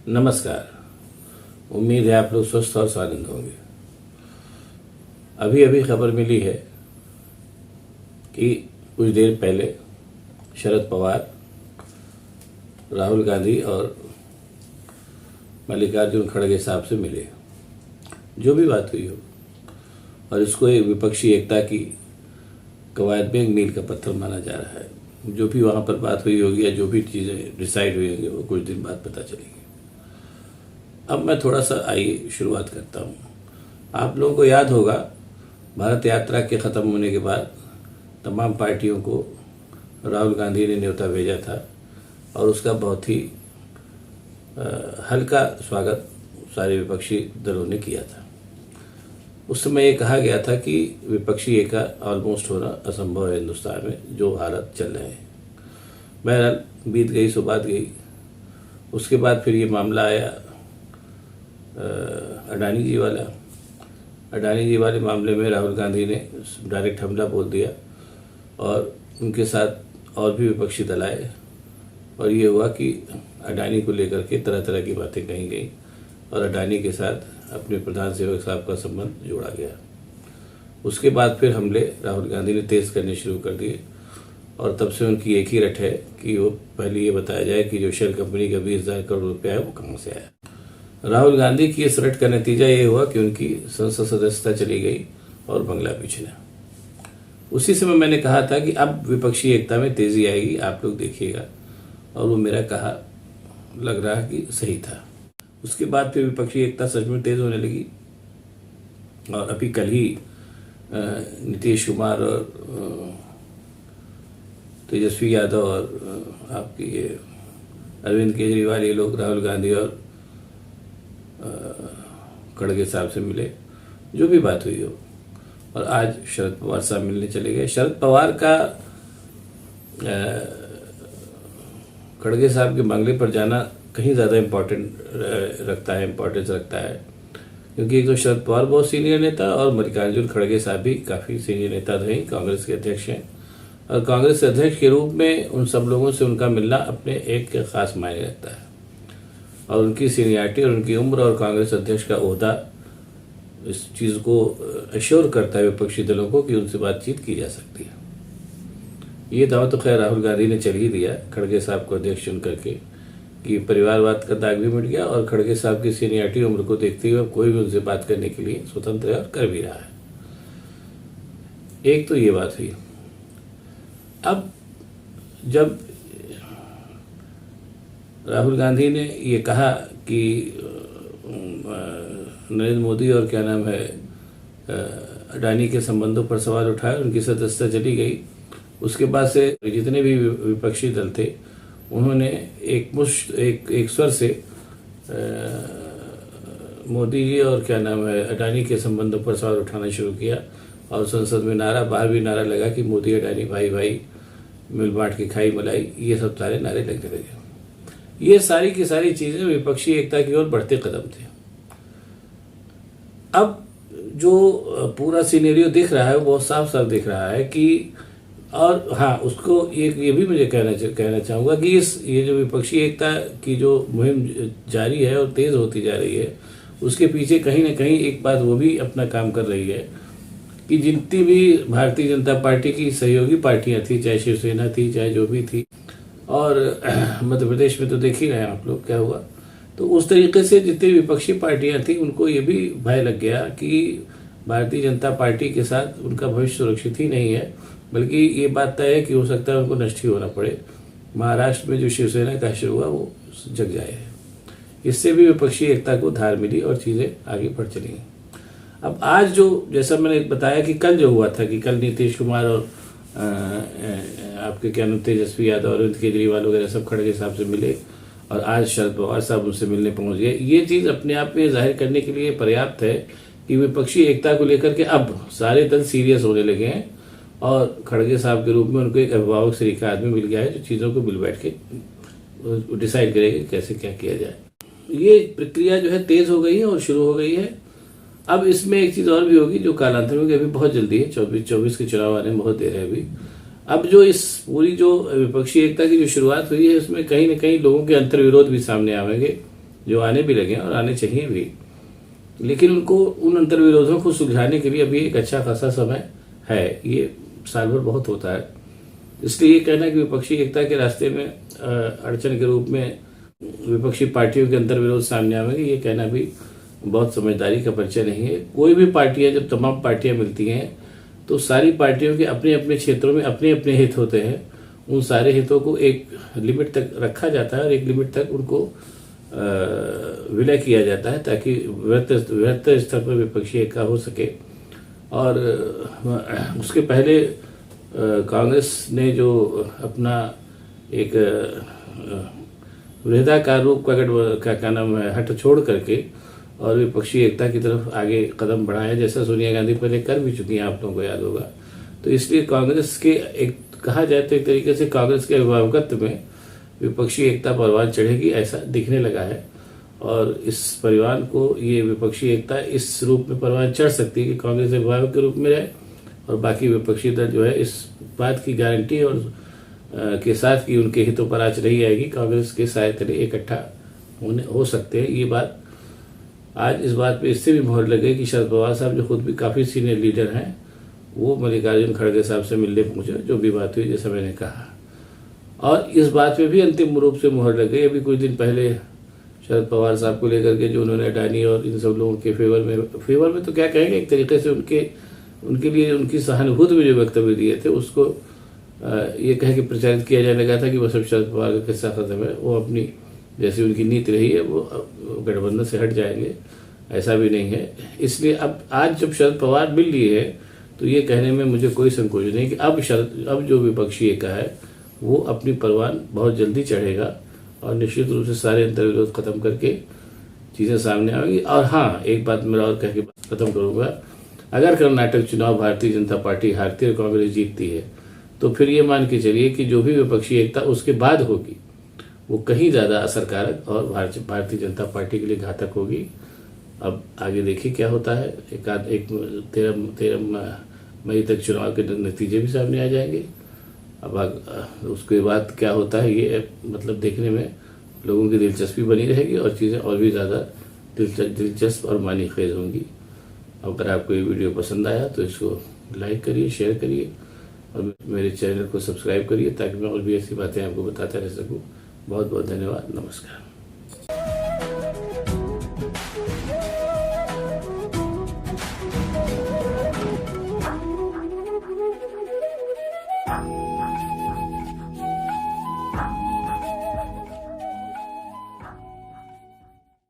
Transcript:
नमस्कार। उम्मीद है आप लोग स्वस्थ और स्वानंद होंगे। अभी अभी खबर मिली है कि कुछ देर पहले शरद पवार, राहुल गांधी और मल्लिकार्जुन खड़गे साहब से मिले। जो भी बात हुई हो, और इसको एक विपक्षी एकता की कवायद में एक मील का पत्थर माना जा रहा है। जो भी वहाँ पर बात हुई होगी या जो भी चीज़ें डिसाइड हुई होंगी वो कुछ दिन बाद पता चलेगी। अब मैं थोड़ा सा आइए शुरुआत करता हूँ। आप लोगों को याद होगा, भारत यात्रा के ख़त्म होने के बाद तमाम पार्टियों को राहुल गांधी ने न्योता भेजा था और उसका बहुत ही हल्का स्वागत सारे विपक्षी दलों ने किया था। उस समय ये कहा गया था कि विपक्षी एका ऑलमोस्ट होना असंभव है हिंदुस्तान में, जो हालत चल रहे हैं। बहरहाल बीत गई सो बात गई। उसके बाद फिर ये मामला आया अडानी जी वाला। अडानी जी वाले मामले में राहुल गांधी ने डायरेक्ट हमला बोल दिया और उनके साथ और भी विपक्षी दल आए और ये हुआ कि अडानी को लेकर के तरह तरह की बातें कही गई और अडानी के साथ अपने प्रधान सेवक साहब का संबंध जोड़ा गया। उसके बाद फिर हमले राहुल गांधी ने तेज करने शुरू कर दिए और तब से उनकी एक ही रट है कि वो पहले ये बताया जाए कि जो शेल कंपनी का 20,000 करोड़ रुपया है वो कहाँ से आया। राहुल गांधी की इस रट का नतीजा ये हुआ कि उनकी संसद सदस्यता चली गई और बंगला पीछे। उसी समय मैंने कहा था कि अब विपक्षी एकता में तेजी आएगी, आप लोग देखिएगा, और वो मेरा कहा लग रहा कि सही था। उसके बाद फिर विपक्षी एकता सच में तेज होने लगी और अभी कल ही नीतीश कुमार और तेजस्वी यादव और आपके ये अरविंद केजरीवाल, ये लोग राहुल गांधी और खड़गे साहब से मिले। जो भी बात हुई हो, और आज शरद पवार साहब मिलने चले गए। शरद पवार का खड़गे साहब के बंगले पर जाना कहीं ज़्यादा इम्पोर्टेंस रखता है, क्योंकि एक तो शरद पवार बहुत सीनियर नेता और मल्लिकार्जुन खड़गे साहब भी काफ़ी सीनियर नेता रहे, कांग्रेस के अध्यक्ष हैं, और कांग्रेस अध्यक्ष के रूप में उन सब लोगों से उनका मिलना अपने एक खास मायने रखता है। और उनकी सीनियरिटी और उनकी उम्र और कांग्रेस अध्यक्ष का ओहदा इस चीज़ को अश्योर करता है विपक्षी दलों को कि उनसे बातचीत की जा सकती है। ये दावा तो खैर राहुल गांधी ने चल ही दिया खड़गे साहब को अध्यक्ष चुन करके कि परिवारवाद का दाग भी मिट गया, और खड़गे साहब की सीनियरिटी उम्र को देखते हुए कोई भी उनसे बात करने के लिए स्वतंत्र है और कर भी रहा है। एक तो ये बात हुई। अब जब राहुल गांधी ने ये कहा कि नरेंद्र मोदी और क्या नाम है अडानी के संबंधों पर सवाल उठाए, उनकी सदस्यता चली गई। उसके बाद से जितने भी विपक्षी दल थे उन्होंने एक स्वर से मोदी जी और क्या नाम है अडानी के संबंधों पर सवाल उठाना शुरू किया, और संसद में नारा, बाहर भी नारा लगा कि मोदी अडानी भाई भाई, मिल बांट के खाई मलाई, ये सब सारे नारे लगने लगे। ये सारी की सारी चीजें विपक्षी एकता की ओर बढ़ते कदम थे। अब जो पूरा सिनेरियो दिख रहा है वो बहुत साफ साफ दिख रहा है कि, और हाँ, उसको ये भी मुझे कहना चाहूँगा कि ये जो विपक्षी एकता की जो मुहिम जारी है और तेज़ होती जा रही है, उसके पीछे कहीं ना कहीं एक बात वो भी अपना काम कर रही है कि जितनी भी भारतीय जनता पार्टी की सहयोगी पार्टियां थी, चाहे शिवसेना थी, चाहे जो भी थी, और मध्य प्रदेश में तो देख ही रहे हैं आप लोग क्या हुआ, तो उस तरीके से जितनी विपक्षी पार्टियां थी उनको ये भी भय लग गया कि भारतीय जनता पार्टी के साथ उनका भविष्य सुरक्षित ही नहीं है, बल्कि ये बात तय है कि हो सकता है उनको नष्ट ही होना पड़े। महाराष्ट्र में जो शिवसेना का शुरू हुआ वो जग जाए। इससे भी विपक्षी एकता को धार मिली और चीज़ें आगे बढ़ चली। अब आज जो, जैसा मैंने बताया कि कल जो हुआ था कि कल नीतीश कुमार और आपके क्या नाम तेजस्वी यादव, अरविंद केजरीवाल वगैरह सब खड़गे साहब से मिले, और आज शरद पवार साहब उनसे मिलने पहुंच गए। ये चीज़ अपने आप में जाहिर करने के लिए पर्याप्त है कि विपक्षी एकता को लेकर के अब सारे दल सीरियस होने लगे हैं, और खड़गे साहब के रूप में उनको एक अभिभावक से एक आदमी मिल गया है जो चीज़ों को मिल बैठ के डिसाइड करेगा कैसे क्या किया जाए। ये प्रक्रिया जो है तेज हो गई है और शुरू हो गई है। अब इसमें एक चीज़ और भी होगी जो कालांतर में, अभी बहुत जल्दी है, 24 के चुनाव आने में बहुत देर है अभी। अब जो इस पूरी जो विपक्षी एकता की जो शुरुआत हुई है, उसमें कहीं ना कहीं लोगों के अंतर्विरोध भी सामने आएंगे जो आने भी लगे हैं और आने चाहिए भी, लेकिन उनको उन अंतर्विरोधों को सुलझाने के लिए अभी एक अच्छा खासा समय है। ये साल भर बहुत होता है। इसलिए ये कहना कि विपक्षी एकता के रास्ते में अड़चन के रूप में विपक्षी पार्टियों के अंतर्विरोध सामने आएंगे, ये कहना भी बहुत समझदारी का परिचय नहीं है। कोई भी पार्टियां, जब तमाम पार्टियां मिलती हैं तो सारी पार्टियों के अपने अपने क्षेत्रों में अपने अपने हित होते हैं। उन सारे हितों को एक लिमिट तक रखा जाता है और एक लिमिट तक उनको विलय किया जाता है, ताकि वृहत स्तर पर विपक्षी एकता हो सके। और उसके पहले कांग्रेस ने जो अपना एक वृहदाकार रूप का क्या नाम है, हट छोड़ करके और विपक्षी एकता की तरफ आगे कदम बढ़ाया, जैसा सोनिया गांधी पहले कर भी चुकी हैं, आप लोगों को याद होगा। तो इसलिए कांग्रेस के एक कहा जाए तो एक तरीके से कांग्रेस के अभिभावकत्व में विपक्षी एकता परवान चढ़ेगी, ऐसा दिखने लगा है। और इस परिवार को ये विपक्षी एकता इस रूप में परवान चढ़ सकती है कि कांग्रेस अभिभावक के रूप में रहे और बाकी विपक्षी दल जो है इस बात की गारंटी और के साथ कि उनके हितों पर आज नहीं आएगी, कांग्रेस के साय तले इकट्ठा हो सकते हैं। ये बात आज इस बात पे इससे भी मोहर लग गई कि शरद पवार साहब, जो खुद भी काफी सीनियर लीडर हैं, वो मल्लिकार्जुन खड़गे साहब से मिलने पहुंचे, जो भी बात हुई जैसा मैंने कहा। और इस बात पे भी अंतिम रूप से मोहर लग गई। अभी कुछ दिन पहले शरद पवार साहब को लेकर के जो उन्होंने अडानी और इन सब लोगों के फेवर में तो क्या कहेंगे, एक तरीके से उनके लिए उनकी सहानुभूति में जो वक्तव्य दिए थे, उसको ये कह के प्रचारित किया जाने लगा था कि बस अब शरद पवार का किस्सा खत्म है, वो अपनी जैसी उनकी नीति रही है वो गठबंधन से हट जाएंगे। ऐसा भी नहीं है। इसलिए अब आज जब शरद पवार मिल लिए है तो ये कहने में मुझे कोई संकोच नहीं कि अब जो विपक्षी एकता है वो अपनी परवान बहुत जल्दी चढ़ेगा और निश्चित रूप से सारे अंतर्विरोध खत्म करके चीजें सामने आएंगी। और हाँ, एक बात मेरा और कह के खत्म करूंगा, अगर कर्नाटक चुनाव भारतीय जनता पार्टी हारती और कांग्रेस जीतती है तो फिर ये मान के चलिए कि जो भी विपक्षी एकता उसके बाद होगी वो कहीं ज्यादा असरकारक और भारतीय जनता पार्टी के लिए घातक होगी। अब आगे देखिए क्या होता है। एक 13 मई तक चुनाव के नतीजे भी सामने आ जाएंगे। अब उसके बाद क्या होता है ये मतलब देखने में लोगों की दिलचस्पी बनी रहेगी और चीज़ें और भी ज़्यादा दिलचस्प और मानी खेज होंगी। अगर आपको ये वीडियो पसंद आया तो इसको लाइक करिए, शेयर करिए और मेरे चैनल को सब्सक्राइब करिए ताकि मैं और भी ऐसी बातें आपको बताता रह सकूँ। बहुत बहुत धन्यवाद। नमस्कार।